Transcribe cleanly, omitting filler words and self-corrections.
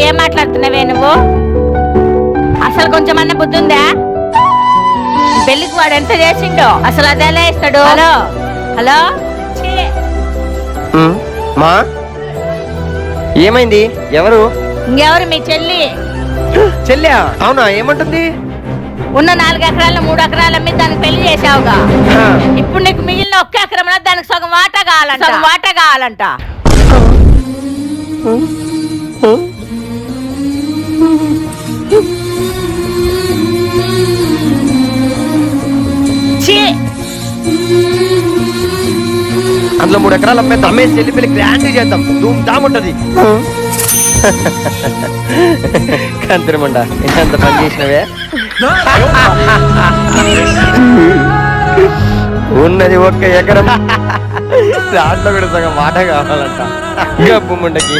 ఏం మాట్లాడుతున్నావే నువ్వు? అసలు కొంచెమన్నా బుద్ధి ఉందా? పెళ్లికి వాడు ఎంత చేసిండో అసలు అదేలా ఇస్తాడు? హలో హలో ఛీ. మా ఏమైంది? ఎవరు? ఇంకెవరు? మీ చెల్లి. చెల్లా? అవునా, ఏమంటుంది? ఉన్న 4 ఎకరాలు 3 ఎకరాల మీద దానికి పెళ్లి చేసావుగా, ఇప్పుడు నీకు మిగిలిన 1 ఎకరం దానికి సగం వాటా కావాలంట. ఛీ. అందులో 3 ఎకరాలు అమ్మేసి చెల్లి పెళ్లి గ్రాండ్ చేద్దాం, ధూమ్ ధామ్ ఉంటది. కంతిరమండ ఎంత పని చేసినవే. ఉన్నది 1 ఎకరం, దాంట్లో కూడా సగం మాట కావాలంట. గబ్బు ముండకి.